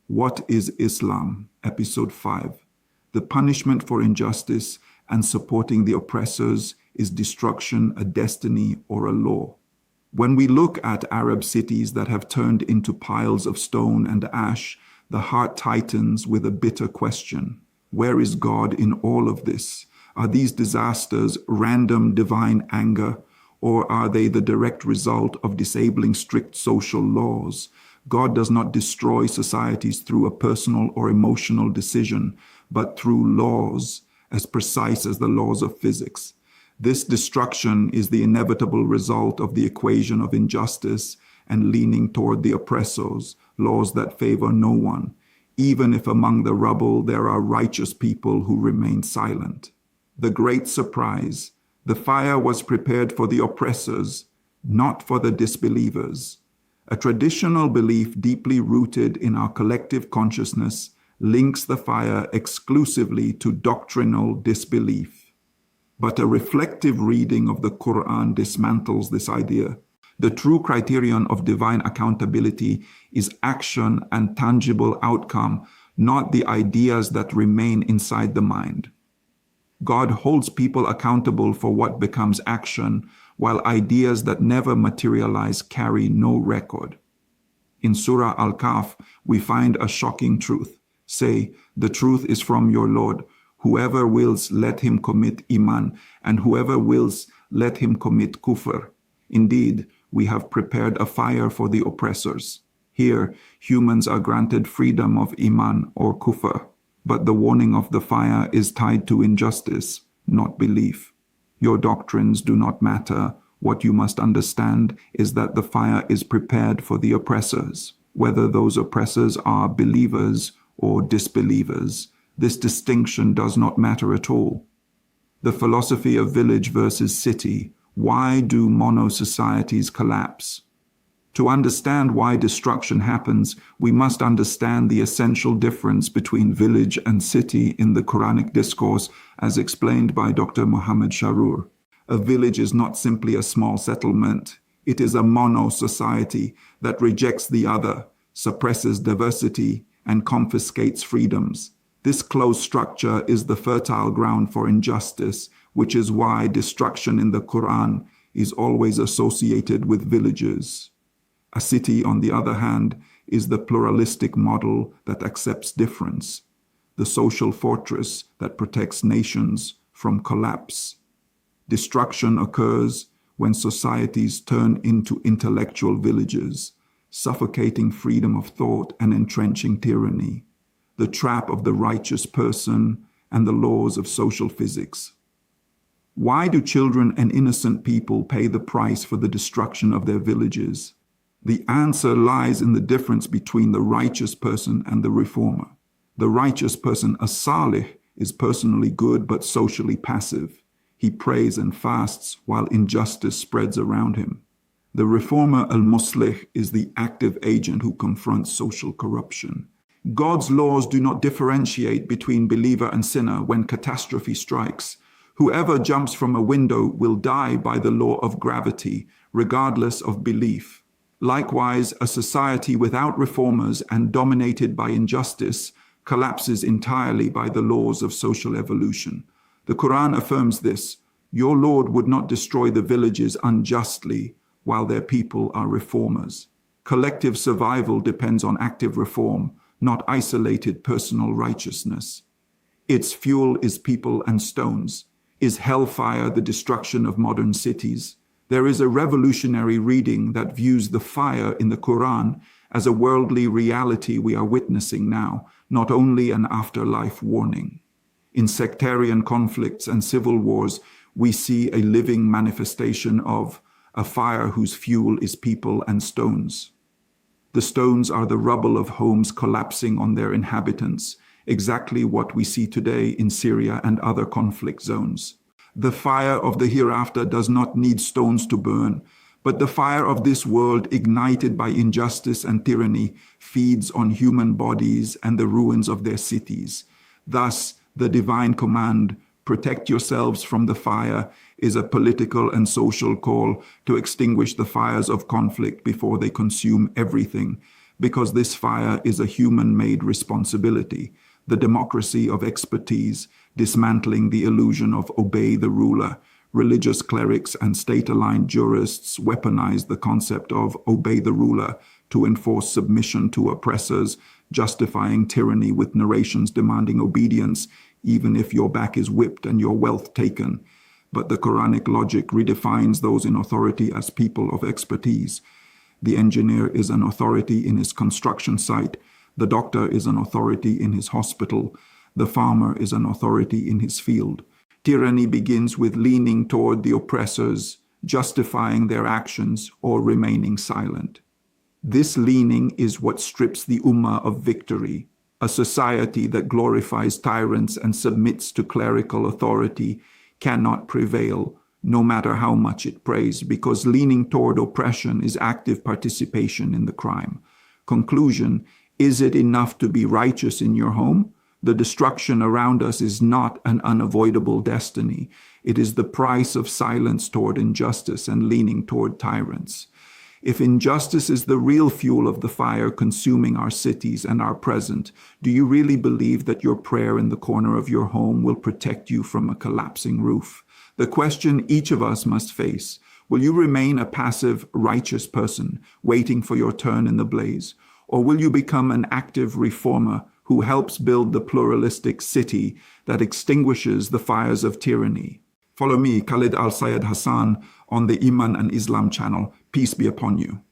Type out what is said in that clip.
What is Islam? Episode 5. The punishment for injustice and supporting the oppressors, is destruction a destiny or a law? When we look at Arab cities that have turned into piles of stone and ash, the heart tightens with a bitter question. Where is God in all of this? Are these disasters random divine anger, or are they the direct result of disabling strict social laws? God does not destroy societies through a personal or emotional decision, but through laws as precise as the laws of physics. This destruction is the inevitable result of the equation of injustice and leaning toward the oppressors, laws that favor no one, even if among the rubble there are righteous people who remain silent. The great surprise: the fire was prepared for the oppressors, not for the disbelievers. A traditional belief deeply rooted in our collective consciousness links the fire exclusively to doctrinal disbelief. But a reflective reading of the Quran dismantles this idea. The true criterion of divine accountability is action and tangible outcome, not the ideas that remain inside the mind. God holds people accountable for what becomes action, while ideas that never materialize carry no record. In Surah Al-Kahf, we find a shocking truth. Say, the truth is from your Lord. Whoever wills, let him commit iman, and whoever wills, let him commit kufr. Indeed, we have prepared a fire for the oppressors. Here, humans are granted freedom of iman or kufr, but the warning of the fire is tied to injustice, not belief. Your doctrines do not matter. What you must understand is that the fire is prepared for the oppressors, whether those oppressors are believers or disbelievers. This distinction does not matter at all. The philosophy of village versus city. Why do mono-societies collapse? To understand why destruction happens, we must understand the essential difference between village and city in the Quranic discourse, as explained by Dr. Muhammad Sharur. A village is not simply a small settlement. It is a mono-society that rejects the other, suppresses diversity, and confiscates freedoms. This closed structure is the fertile ground for injustice, which is why destruction in the Quran is always associated with villages. A city, on the other hand, is the pluralistic model that accepts difference, the social fortress that protects nations from collapse. Destruction occurs when societies turn into intellectual villages, suffocating freedom of thought and entrenching tyranny, the trap of the righteous person and the laws of social physics. Why do children and innocent people pay the price for the destruction of their villages? The answer lies in the difference between the righteous person and the reformer. The righteous person, a salih, is personally good but socially passive. He prays and fasts while injustice spreads around him. The reformer, al-muslih, is the active agent who confronts social corruption. God's laws do not differentiate between believer and sinner when catastrophe strikes. Whoever jumps from a window will die by the law of gravity, regardless of belief. Likewise, a society without reformers and dominated by injustice collapses entirely by the laws of social evolution. The Quran affirms this. Your Lord would not destroy the villages unjustly while their people are reformers. Collective survival depends on active reform, not isolated personal righteousness. Its fuel is people and stones. Is hellfire the destruction of modern cities? There is a revolutionary reading that views the fire in the Quran as a worldly reality we are witnessing now, not only an afterlife warning. In sectarian conflicts and civil wars, we see a living manifestation of a fire whose fuel is people and stones. The stones are the rubble of homes collapsing on their inhabitants, exactly what we see today in Syria and other conflict zones. The fire of the hereafter does not need stones to burn, but the fire of this world, ignited by injustice and tyranny, feeds on human bodies and the ruins of their cities. Thus, the divine command, "Protect yourselves from the fire," is a political and social call to extinguish the fires of conflict before they consume everything. because this fire is a human-made responsibility, the democracy of expertise, dismantling the illusion of obey the ruler. Religious clerics and state-aligned jurists weaponize the concept of obey the ruler to enforce submission to oppressors, justifying tyranny with narrations demanding obedience, even if your back is whipped and your wealth taken. But the Quranic logic redefines those in authority as people of expertise. The engineer is an authority in his construction site. The doctor is an authority in his hospital. The farmer is an authority in his field. Tyranny begins with leaning toward the oppressors, justifying their actions, or remaining silent. This leaning is what strips the Ummah of victory. A society that glorifies tyrants and submits to clerical authority cannot prevail, no matter how much it prays, because leaning toward oppression is active participation in the crime. Conclusion: is it enough to be righteous in your home? The destruction around us is not an unavoidable destiny. It is the price of silence toward injustice and leaning toward tyrants. If injustice is the real fuel of the fire consuming our cities and our present, do you really believe that your prayer in the corner of your home will protect you from a collapsing roof? The question each of us must face: will you remain a passive, righteous person, waiting for your turn in the blaze? Or will you become an active reformer who helps build the pluralistic city that extinguishes the fires of tyranny? Follow me, Khalid Al-Sayed Hassan, on the Iman and Islam channel. Peace be upon you.